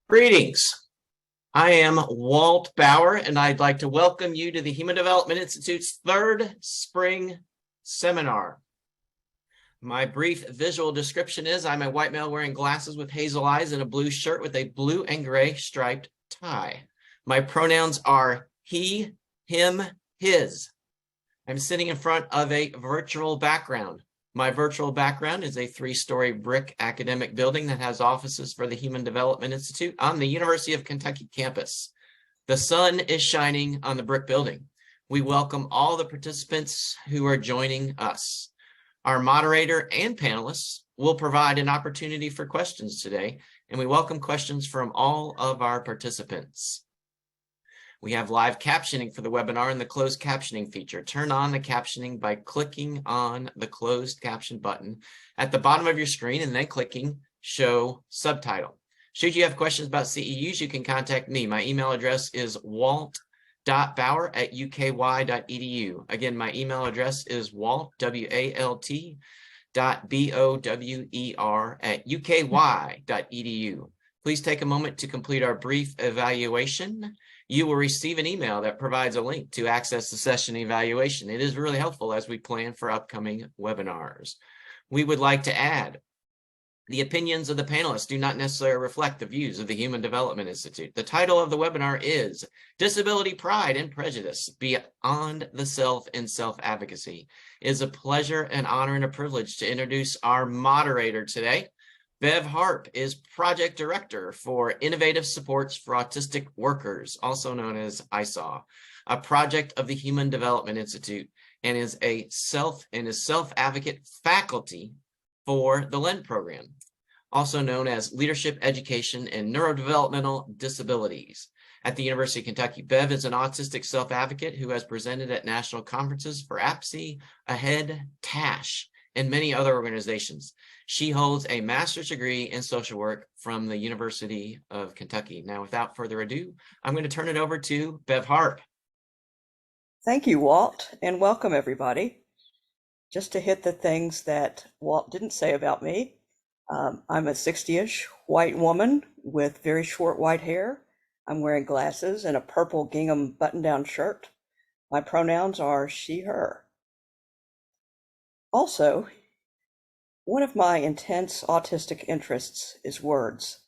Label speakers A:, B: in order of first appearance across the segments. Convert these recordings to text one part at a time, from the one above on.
A: Greetings. I am Walt Bauer, and I'd like to welcome you to the Human Development Institute's third spring seminar. My brief visual description is I'm a white male wearing glasses with hazel eyes and a blue shirt with a blue and gray striped tie. My pronouns are he, him, his. I'm sitting in front of a virtual background. My virtual background is a 3-story brick academic building that has offices for the Human Development Institute on the University of Kentucky campus. The sun is shining on the brick building. We welcome all the participants who are joining us. Our moderator and panelists will provide an opportunity for questions today, and we welcome questions from all of our participants. We have live captioning for the webinar and the closed captioning feature. Turn on the captioning by clicking on the closed caption button at the bottom of your screen and then clicking show subtitle. Should you have questions about CEUs, you can contact me. My email address is walt.bauer@uky.edu. Again, my email address is walt, W-A-L-T, .BOWER@uky.edu. Please take a moment to complete our brief evaluation. You will receive an email that provides a link to access the session evaluation. It is really helpful as we plan for upcoming webinars. We would like to add, the opinions of the panelists do not necessarily reflect the views of the Human Development Institute. The title of the webinar is Disability, Pride, and Prejudice, Beyond the Self in Self-Advocacy. It is a pleasure, an honor, and a privilege to introduce our moderator today. Bev Harp is Project Director for Innovative Supports for Autistic Workers, also known as ISAW, a project of the Human Development Institute, and is a self-advocate faculty for the LEND program, also known as Leadership, Education, and Neurodevelopmental Disabilities. At the University of Kentucky, Bev is an autistic self-advocate who has presented at national conferences for APSE, AHEAD, TASH, and many other organizations. She holds a master's degree in social work from the University of Kentucky. Now, without further ado, I'm going to turn it over to Bev Harp.
B: Thank you, Walt, and welcome everybody. Just to hit the things that Walt didn't say about me, I'm a 60-ish white woman with very short white hair. I'm wearing glasses and a purple gingham button-down shirt. My pronouns are she, her. Also, one of my intense autistic interests is words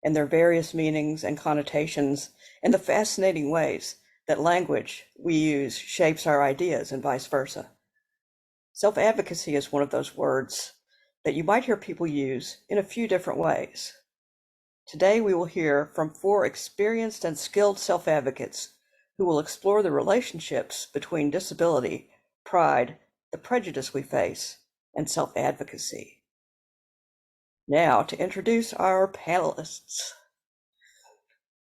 B: and their various meanings and connotations and the fascinating ways that language we use shapes our ideas and vice versa. Self-advocacy is one of those words that you might hear people use in a few different ways. Today, we will hear from 4 experienced and skilled self-advocates who will explore the relationships between disability, pride, the prejudice we face, and self-advocacy. Now, to introduce our panelists.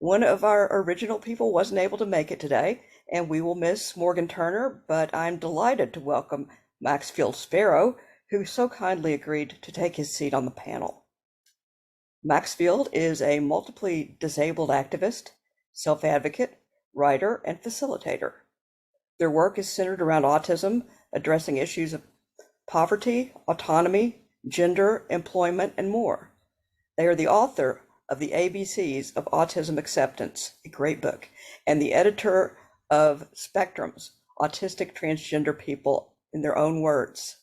B: One of our original people wasn't able to make it today, and we will miss Morgan Turner, but I'm delighted to welcome Maxfield Sparrow, who so kindly agreed to take his seat on the panel. Maxfield is a multiply disabled activist, self-advocate, writer, and facilitator. Their work is centered around autism, addressing issues of poverty, autonomy, gender, employment, and more. They are the author of the ABCs of Autism Acceptance, a great book, and the editor of Spectrum's Autistic Transgender People in Their Own Words.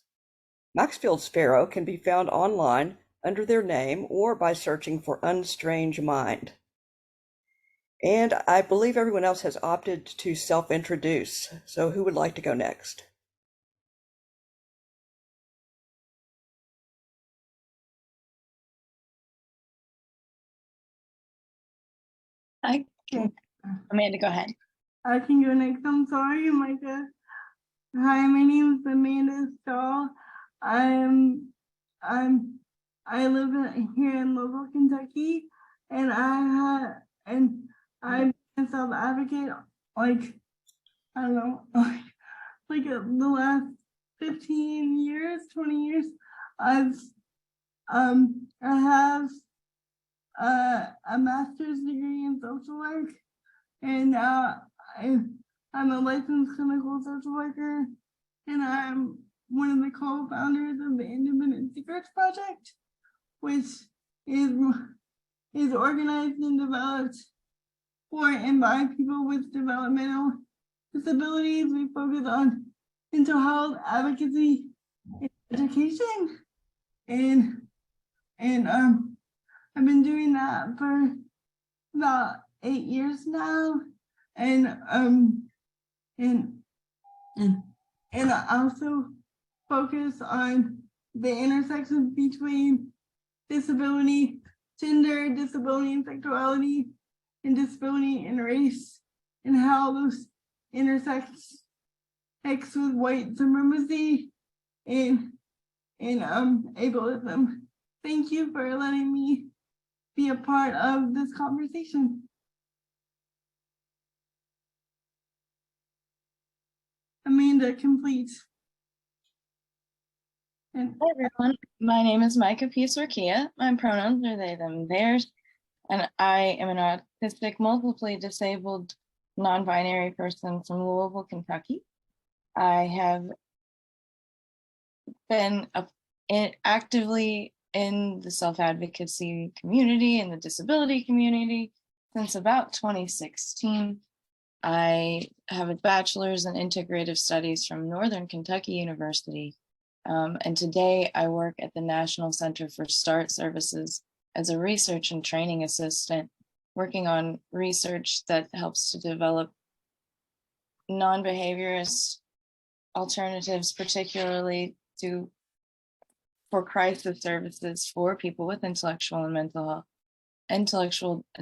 B: Maxfield Sparrow can be found online under their name or by searching for Unstrange Mind. And I believe everyone else has opted to self-introduce, so who would like to go next?
C: I can. Amanda, go ahead.
D: I can go next. I'm sorry, Micah. Hi, my name is Amanda Stahl. I live here in Louisville, Kentucky, and I'm a self-advocate. Like, I don't know, like the last 15 years, 20 years. I have a master's degree in social work, and I'm a licensed clinical social worker, and I'm one of the co-founders of the Independent Secrets Project, which is is organized and developed for and by people with developmental disabilities. We focus on mental health, advocacy, and education. And I've been doing that for about 8 years now. And I also focus on the intersections between disability, gender, disability and sexuality, and disability and race, and how those intersects with white supremacy and ableism. Thank you for letting me be a part of this conversation. Amanda, complete. And
C: Hi everyone, my name is Micah P. Sorkia. My pronouns are they, them, theirs, and I am an autistic, multiply disabled, non-binary person from Louisville, Kentucky. I have been actively in the self-advocacy community and the disability community since about 2016. I have a bachelor's in integrative studies from Northern Kentucky University. And today I work at the National Center for START Services as a research and training assistant, working on research that helps to develop non-behaviorist alternatives, particularly for crisis services for people with intellectual and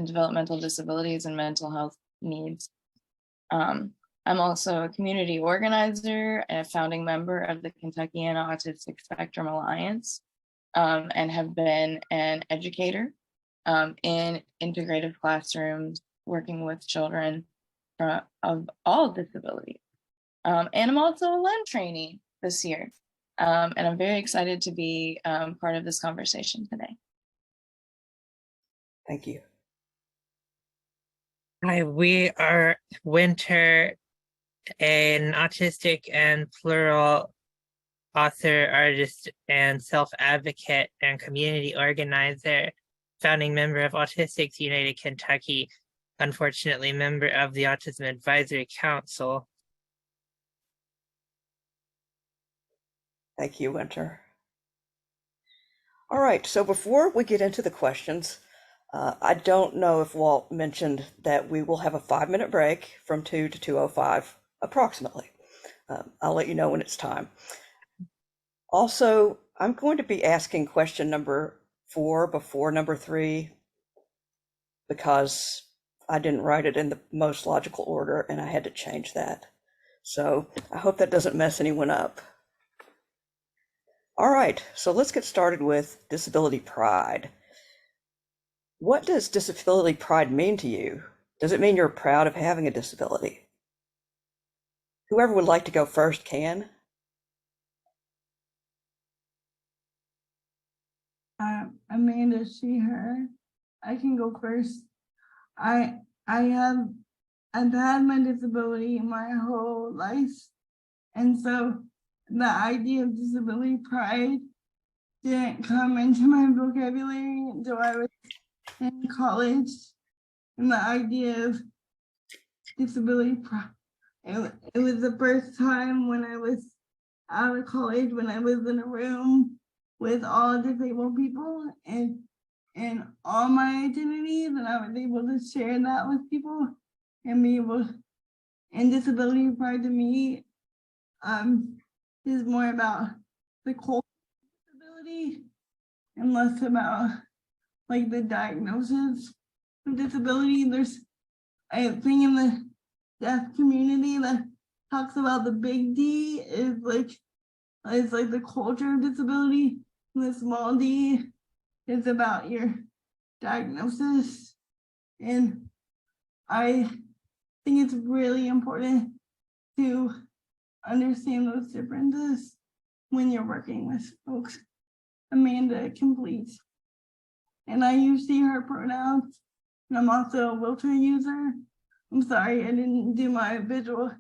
C: developmental disabilities and mental health needs. I'm also a community organizer and a founding member of the Kentuckian Autistic Spectrum Alliance, and have been an educator in integrative classrooms, working with children of all disabilities. And I'm also a LEND trainee this year. And I'm very excited to be part of this conversation today.
B: Thank you.
E: Hi, we are Winter, an autistic and plural author, artist, and self-advocate and community organizer, founding member of Autistics United Kentucky, unfortunately member of the Autism Advisory Council.
B: Thank you, Winter. All right, so before we get into the questions, I don't know if Walt mentioned that we will have a 5-minute break from 2 to 2:05 approximately. I'll let you know when it's time. Also, I'm going to be asking question number 4 before number 3 because I didn't write it in the most logical order and I had to change that. So I hope that doesn't mess anyone up. All right, so let's get started with disability pride. What does disability pride mean to you? Does it mean you're proud of having a disability? Whoever would like to go first can.
D: Amanda, she, her. I can go first. I've had my disability my whole life, and so the idea of disability pride didn't come into my vocabulary until I was in college. And the idea of disability pride, it was the first time when I was out of college, when I was in a room with all disabled people and all my identities, and I was able to share that with people and be able, and disability pride to me is more about the culture of disability and less about like the diagnosis of disability. There's a thing in the deaf community that talks about the big D is like the culture of disability, and the small d is about your diagnosis. And I think it's really important to understand those differences when you're working with folks. Amanda, complete. And I use she, her pronouns, and I'm also a wheelchair user. I'm sorry, I didn't do my visual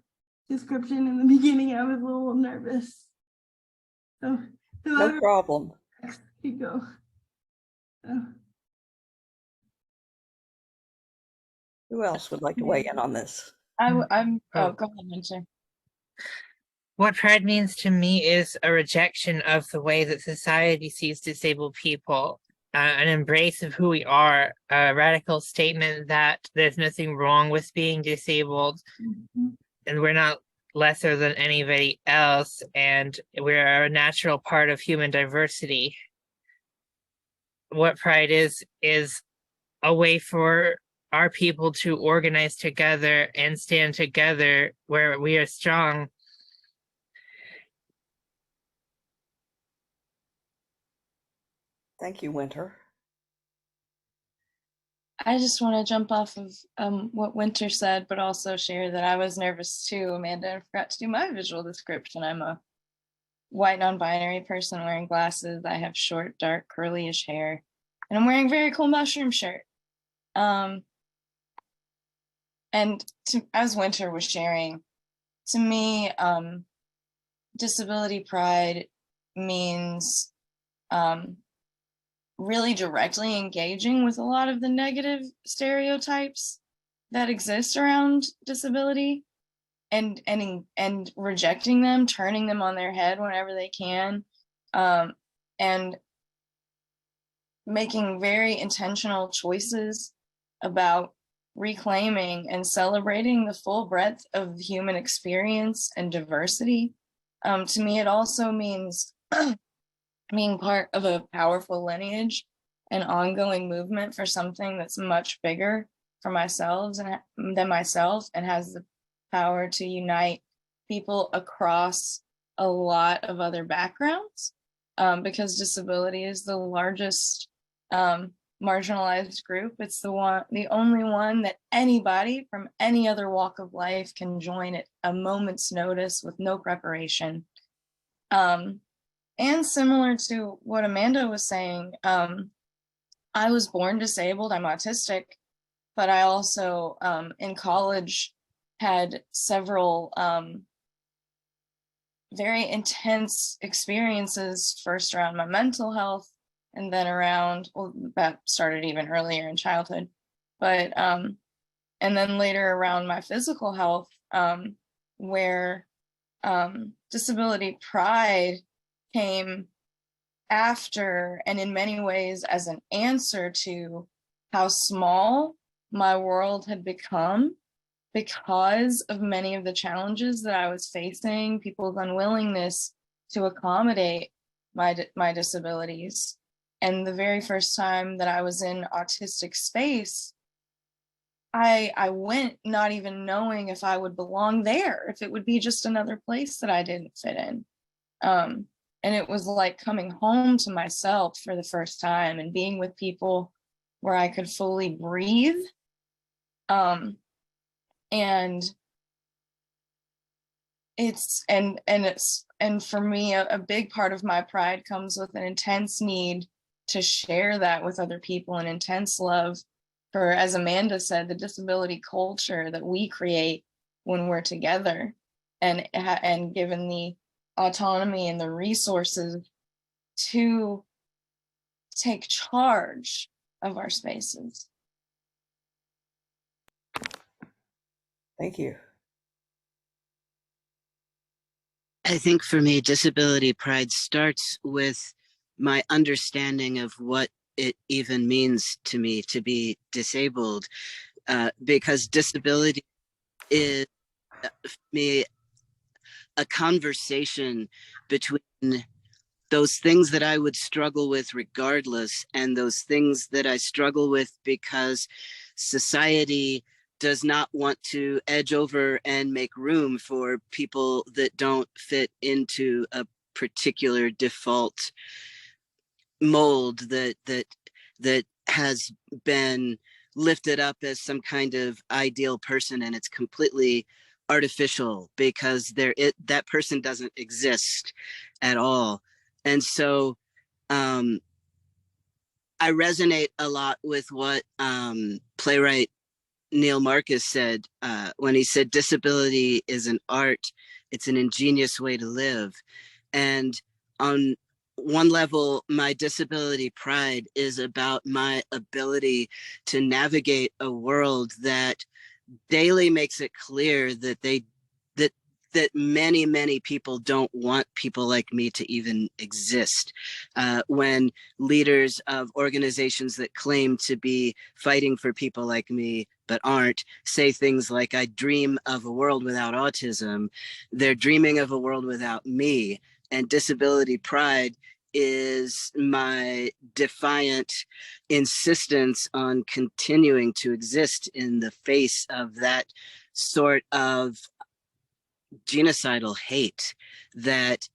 D: description in the beginning. I was a little nervous. So
B: No problem.
D: You go. So.
B: Who else would like to weigh in on this?
C: I'm,
E: Oh.
C: go ahead, Winter.
E: What pride means to me is a rejection of the way that society sees disabled people, an embrace of who we are, a radical statement that there's nothing wrong with being disabled, and we're not lesser than anybody else, and we're a natural part of human diversity. What pride is a way for our people to organize together and stand together where we are strong.
B: Thank you, Winter.
C: I just want to jump off of what Winter said, but also share that I was nervous too, Amanda. I forgot to do my visual description. I'm a white non-binary person wearing glasses. I have short, dark, curly-ish hair, and I'm wearing a very cool mushroom shirt. And as Winter was sharing, to me, disability pride means really directly engaging with a lot of the negative stereotypes that exist around disability, and rejecting them, turning them on their head whenever they can, and making very intentional choices about reclaiming and celebrating the full breadth of human experience and diversity. To me, it also means being part of a powerful lineage and ongoing movement for something that's much bigger for myself and has the power to unite people across a lot of other backgrounds, because disability is the largest marginalized group. It's the only one that anybody from any other walk of life can join at a moment's notice with no preparation. And similar to what Amanda was saying, I was born disabled, I'm autistic, but I also in college had several very intense experiences, first around my mental health, and then around, well, that started even earlier in childhood, but and then later around my physical health, where disability pride came after, and in many ways as an answer to how small my world had become because of many of the challenges that I was facing, people's unwillingness to accommodate my disabilities. And the very first time that I was in autistic space, I went not even knowing if I would belong there, if it would be just another place that I didn't fit in. And it was like coming home to myself for the first time and being with people where I could fully breathe. And for me, a big part of my pride comes with an intense need to share that with other people, an intense love for, as Amanda said, the disability culture that we create when we're together, and given the autonomy and the resources to take charge of our spaces.
B: Thank you.
F: I think for me, disability pride starts with my understanding of what it even means to me to be disabled, because disability is, for me, a conversation between those things that I would struggle with regardless, and those things that I struggle with because society does not want to edge over and make room for people that don't fit into a particular default mold that has been lifted up as some kind of ideal person, and it's completely artificial because that person doesn't exist at all. And so I resonate a lot with what playwright Neil Marcus said when he said disability is an art, it's an ingenious way to live. And on one level, my disability pride is about my ability to navigate a world that daily makes it clear that that many people don't want people like me to even exist. When leaders of organizations that claim to be fighting for people like me but aren't say things like, I dream of a world without autism, they're dreaming of a world without me. And disability pride is my defiant insistence on continuing to exist in the face of that sort of genocidal hate that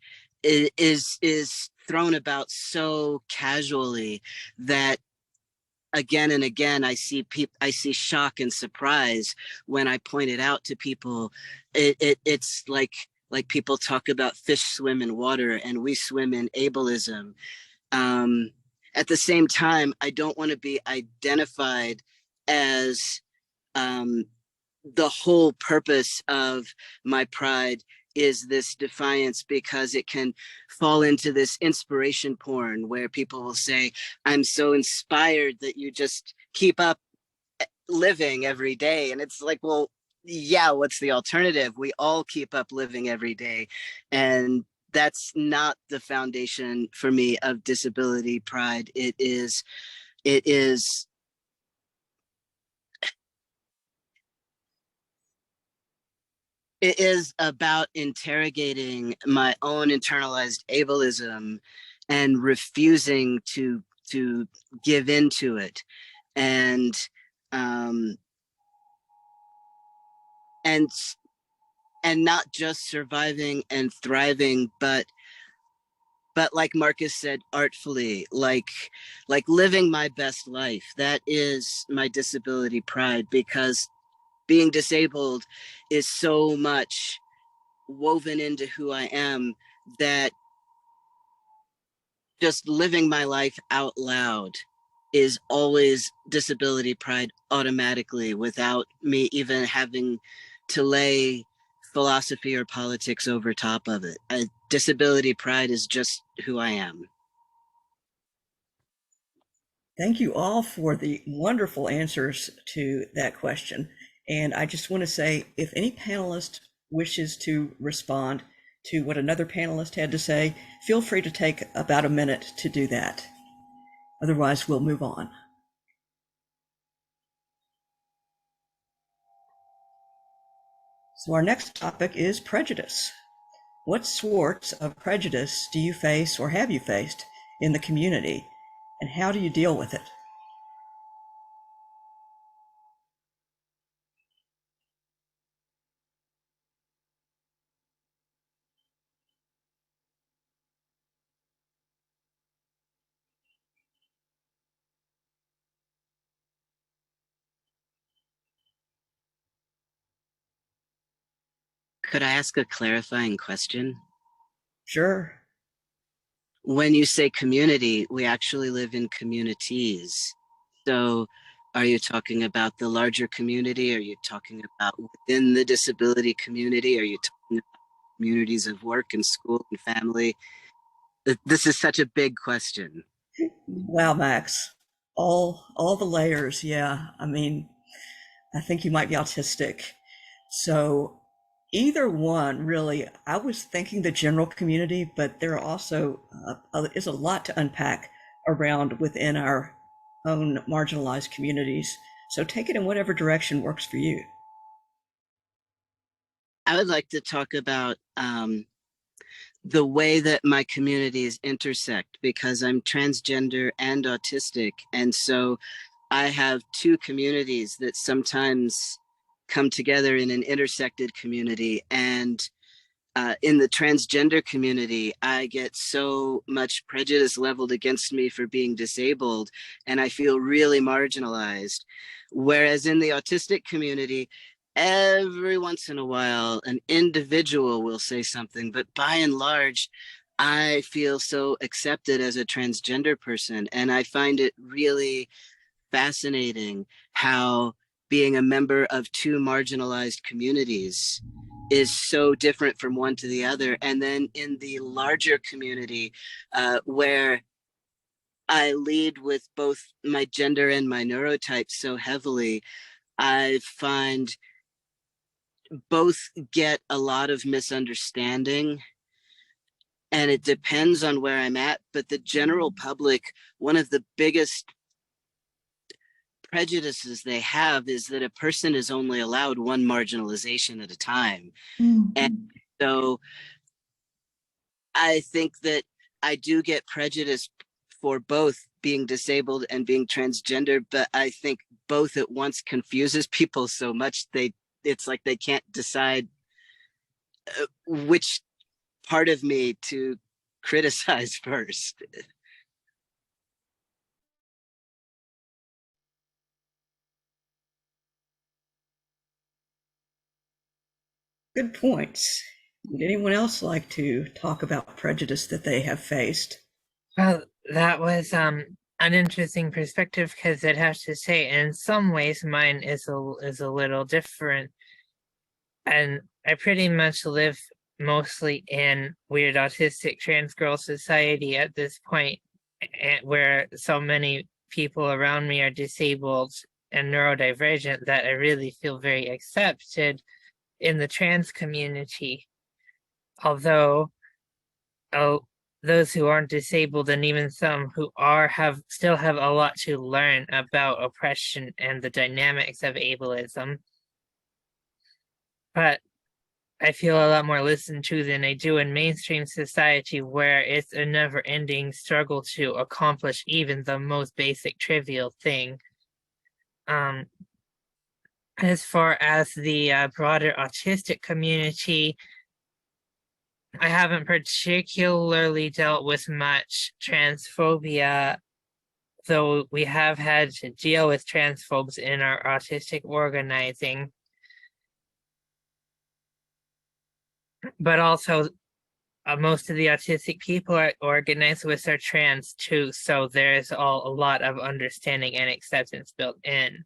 F: is thrown about so casually that again and again I see shock and surprise when I point it out to people. It's like people talk about fish swim in water and we swim in ableism. um, at the same time, I don't want to be identified as um, the whole purpose of my pride is this defiance, because it can fall into this inspiration porn where people will say, I'm so inspired that you just keep up living every day. And it's like, well, yeah, what's the alternative? We all keep up living every day. And that's not the foundation for me of disability pride. It is it is about interrogating my own internalized ableism and refusing to give into it. And um and and not just surviving and thriving, but like Marcus said artfully, like living my best life. That is my disability pride, because being disabled is so much woven into who I am that just living my life out loud is always disability pride automatically, without me even having to lay philosophy or politics over top of it. Disability pride is just who I am.
B: Thank you all for the wonderful answers to that question. And I just want to say, if any panelist wishes to respond to what another panelist had to say, feel free to take about a minute to do that. Otherwise, we'll move on. So our next topic is prejudice. What sorts of prejudice do you face or have you faced in the community, and how do you deal with it?
F: Could I ask a clarifying question?
B: Sure.
F: When you say community, we actually live in communities. So are you talking about the larger community? Are you talking about within the disability community? Are you talking about communities of work and school and family? This is such a big question.
B: Wow, Max. All the layers, yeah. I mean, I think you might be autistic. So either one, really. I was thinking the general community, but there are also is a lot to unpack around within our own marginalized communities. So take it in whatever direction works for you.
F: I would like to talk about the way that my communities intersect, because I'm transgender and autistic. And so I have two communities that sometimes come together in an intersected community. And in the transgender community, I get so much prejudice leveled against me for being disabled, and I feel really marginalized. Whereas in the autistic community, every once in a while, an individual will say something, but by and large, I feel so accepted as a transgender person. And I find it really fascinating how being a member of two marginalized communities is so different from one to the other. And then in the larger community, where I lead with both my gender and my neurotype so heavily, I find both get a lot of misunderstanding, and it depends on where I'm at. But the general public, one of the biggest prejudices they have is that a person is only allowed one marginalization at a time. And so I think that I do get prejudice for both being disabled and being transgender, but I think both at once confuses people so much it's like they can't decide which part of me to criticize first.
B: Good points. Would anyone else like to talk about prejudice that they have faced?
E: Well, that was an interesting perspective, because I'd have to say, in some ways, mine is a little different. And I pretty much live mostly in weird autistic trans girl society at this point, where so many people around me are disabled and neurodivergent, that I really feel very accepted in the trans community. Although those who aren't disabled, and even some who are, still have a lot to learn about oppression and the dynamics of ableism. But I feel a lot more listened to than I do in mainstream society, where it's a never-ending struggle to accomplish even the most basic trivial thing. As far as the broader autistic community, I haven't particularly dealt with much transphobia, though we have had to deal with transphobes in our autistic organizing. But also, most of the autistic people are organized with are trans too, so there's a lot of understanding and acceptance built in.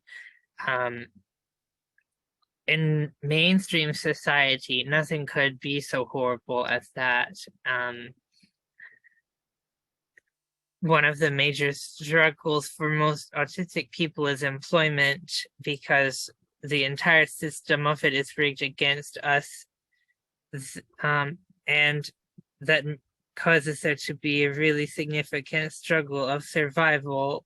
E: In mainstream society, nothing could be so horrible as that. One of the major struggles for most autistic people is employment, because the entire system of it is rigged against us. And that causes there to be a really significant struggle of survival,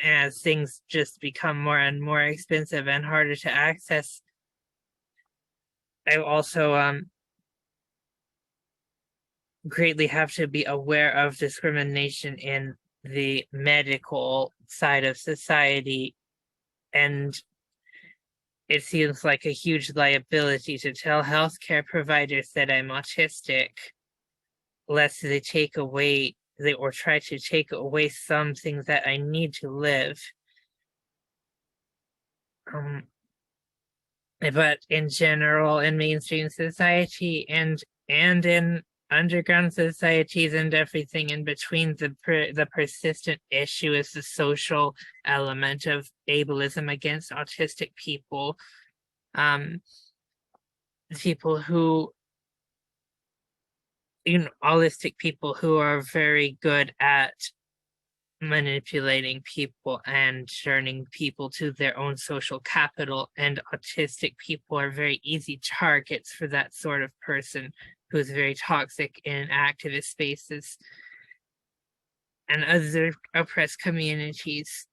E: as things just become more and more expensive and harder to access. I also greatly have to be aware of discrimination in the medical side of society, and it seems like a huge liability to tell healthcare providers that I'm autistic, lest they take away or try to take away something that I need to live. But in general, in mainstream society and in underground societies and everything in between, the persistent issue is the social element of ableism against autistic people. People who, autistic people who are very good at manipulating people and turning people to their own social capital, and autistic people are very easy targets for that sort of person who's very toxic in activist spaces and other oppressed communities.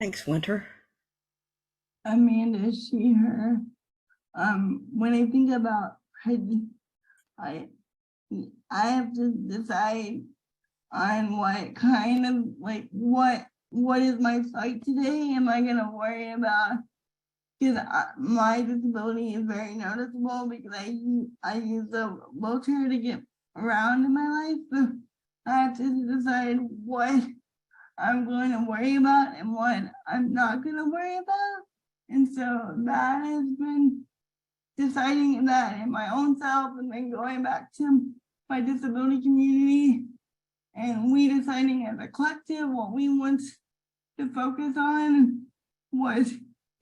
B: Thanks, Winter.
D: Amanda, she, her. When I think about prejudice, I have to decide on what kind of, like, what is my fight today? Am I gonna worry about, because my disability is very noticeable, because I use the wheelchair to get around in my life. So I have to decide what I'm going to worry about and what I'm not going to worry about. And so that has been deciding that in my own self, and then going back to my disability community, and we deciding as a collective what we want to focus on, what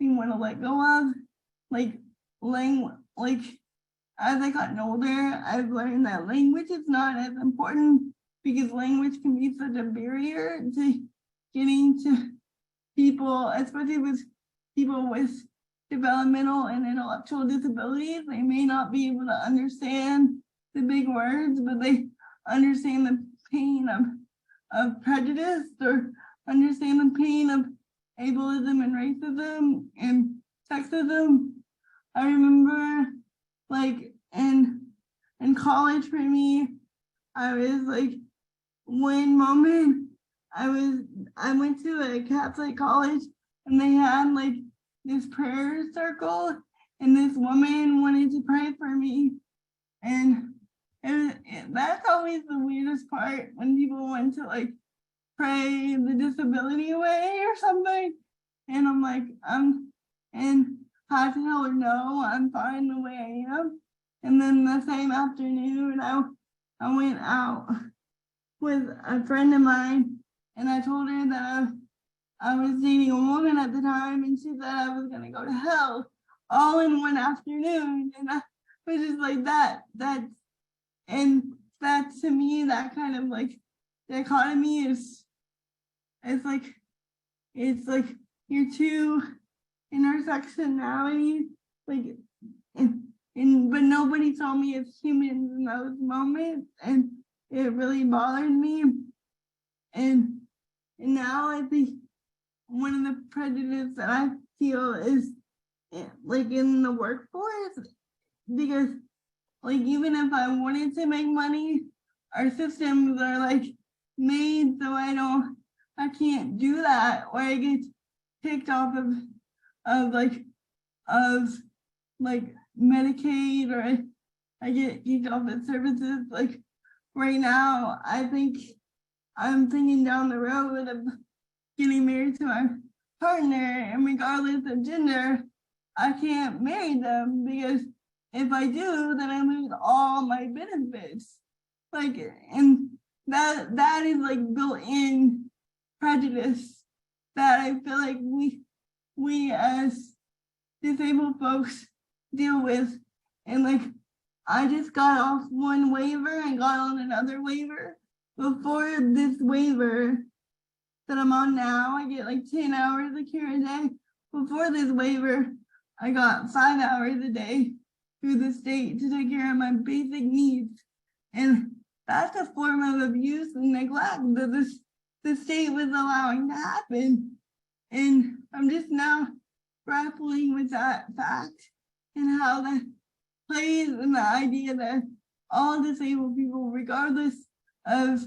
D: we want to let go of. Like as I gotten older, I've learned that language is not as important, because language can be such a barrier to getting to people, especially with people with developmental and intellectual disabilities. They may not be able to understand the big words, but they understand the pain of prejudice, or understand the pain of ableism and racism and sexism. I remember, like, in college for me, I was like, one moment I went to a Catholic college, and they had like this prayer circle, and this woman wanted to pray for me, and that's always the weirdest part, when people want to like pray the disability away or something, and I'm like, and I had to tell her no, I'm fine the way I am. And then the same afternoon, I went out with a friend of mine, and I told her that I was dating a woman at the time, and she said I was gonna go to hell, all in one afternoon. And I was just like, and that, to me, that kind of like dichotomy is, it's like your two intersectionalities, like, but nobody told me as humans in those moments, and it really bothered me. And now I think one of the prejudices that I feel is like in the workforce, because like, even if I wanted to make money, our systems are like made so I can't do that, or I get kicked off of Medicaid, or I get kicked off of services. Like right now, I think I'm thinking down the road of getting married to my partner, and regardless of gender, I can't marry them, because if I do, then I lose all my benefits. Like, and that is like built-in prejudice that I feel like we as disabled folks deal with. And like, I just got off one waiver and got on another waiver. Before this waiver that I'm on now, I get like 10 hours of care a day. Before this waiver, I got 5 hours a day through the state to take care of my basic needs. And that's a form of abuse and neglect that the state was allowing to happen. And I'm just now grappling with that fact, and how that plays in the idea that all disabled people, regardless of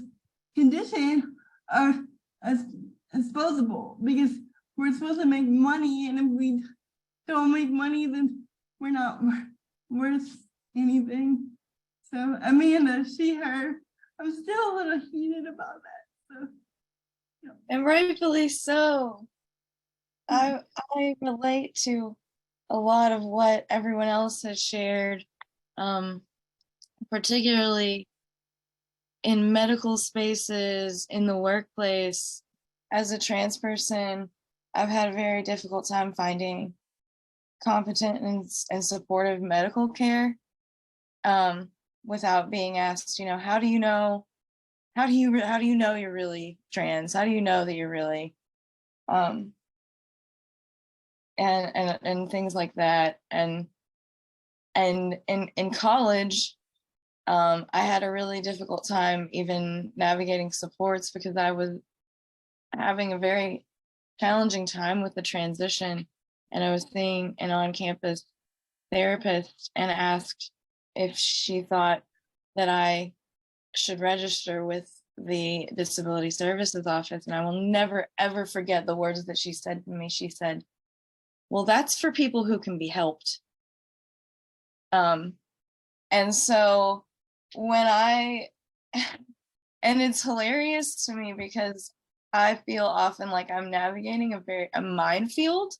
D: condition, are disposable, because we're supposed to make money, and if we don't make money, then we're not worth anything. So Amanda, she, her, I'm still a little heated about that. So, yeah.
C: And rightfully so. I relate to a lot of what everyone else has shared, particularly in medical spaces, in the workplace. As a trans person, I've had a very difficult time finding competent and supportive medical care, without being asked, how do you know you're really trans? How do you know that you're really, and things like that. And in college, I had a really difficult time even navigating supports, because I was having a very challenging time with the transition, and I was seeing an on-campus therapist and asked if she thought that I should register with the Disability Services Office. And I will never, ever forget the words that she said to me. She said, "Well, that's for people who can be helped." And so and it's hilarious to me, because I feel often like I'm navigating a minefield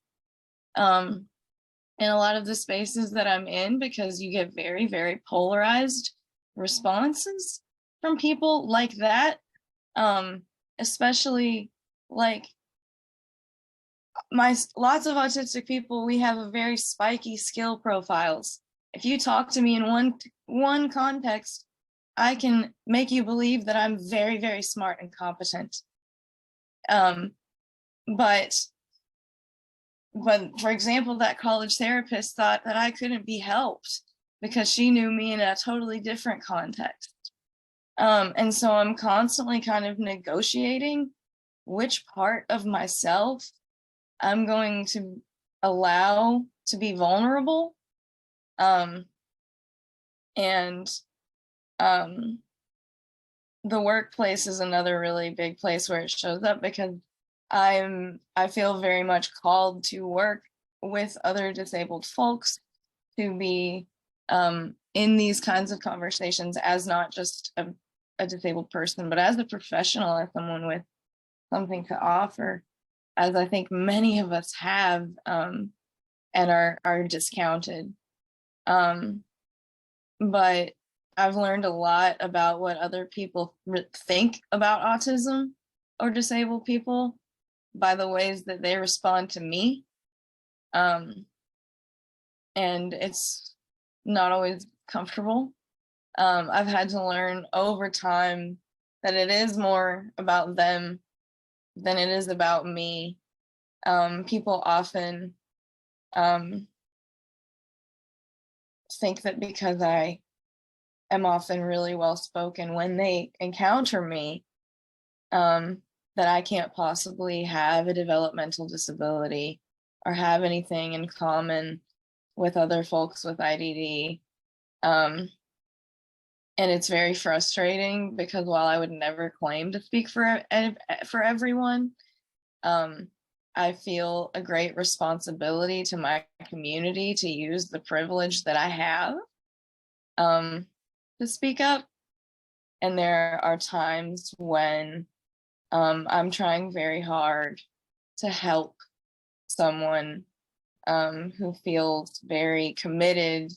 C: in a lot of the spaces that I'm in, because you get very, very polarized responses from people like that, especially like lots of autistic people, we have a very spiky skill profiles. If you talk to me in one context, I can make you believe that I'm very, very smart and competent. But for example, that college therapist thought that I couldn't be helped because she knew me in a totally different context. And so I'm constantly kind of negotiating which part of myself I'm going to allow to be vulnerable. The workplace is another really big place where it shows up, because I feel very much called to work with other disabled folks, to be in these kinds of conversations as not just a disabled person, but as a professional, as someone with something to offer, as I think many of us have, and are discounted. But I've learned a lot about what other people think about autism or disabled people by the ways that they respond to me. And it's not always comfortable. I've had to learn over time that it is more about them than it is about me. People often think that because I am often really well spoken when they encounter me, that I can't possibly have a developmental disability or have anything in common with other folks with IDD. And it's very frustrating, because while I would never claim to speak for everyone, I feel a great responsibility to my community to use the privilege that I have to speak up. And there are times when I'm trying very hard to help someone who feels very committed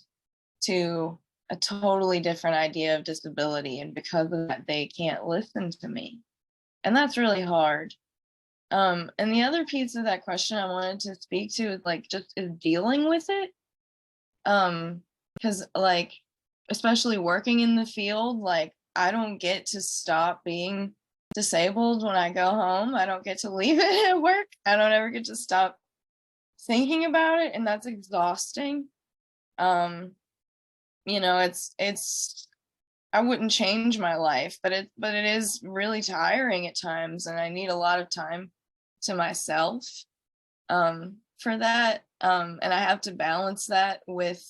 C: to a totally different idea of disability, and because of that, they can't listen to me. And that's really hard. And the other piece of that question I wanted to speak to is is dealing with it. Because especially working in the field, I don't get to stop being disabled when I go home. I don't get to leave it at work. I don't ever get to stop thinking about it, and that's exhausting. It's I wouldn't change my life, but it is really tiring at times, and I need a lot of time to myself for that. And I have to balance that with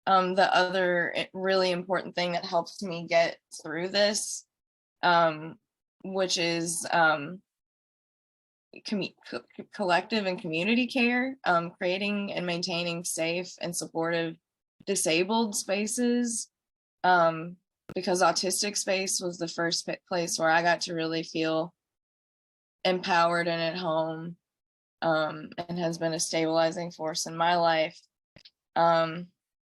C: the other really important thing that helps me get through this, which is collective and community care, creating and maintaining safe and supportive disabled spaces, because autistic space was the first place where I got to really feel empowered and at home, and has been a stabilizing force in my life. And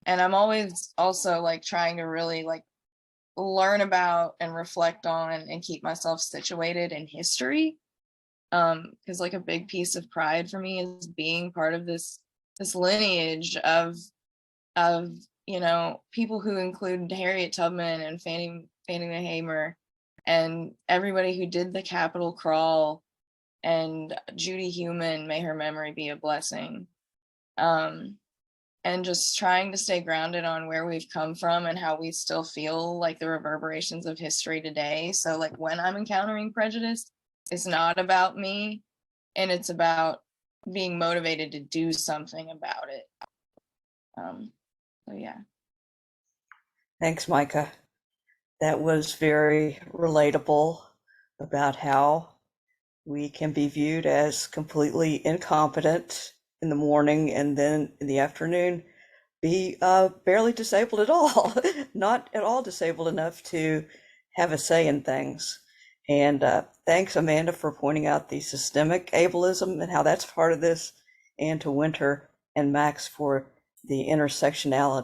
C: I'm always also trying to really learn about and reflect on and keep myself situated in history, because a big piece of pride for me is being part of this lineage of people who include Harriet Tubman and Fannie Mae Hamer and everybody who did the Capitol crawl, and Judy Heumann, may her memory be a blessing. And just trying to stay grounded on where we've come from and how we still feel the reverberations of history today. So when I'm encountering prejudice, it's not about me, and it's about being motivated to do something about it. So yeah.
B: Thanks, Micah. That was very relatable about how we can be viewed as completely incompetent in the morning, and then in the afternoon be barely disabled at all, not at all disabled enough to have a say in things. And thanks, Amanda, for pointing out the systemic ableism and how that's part of this, and to Winter and Max for the intersectionality.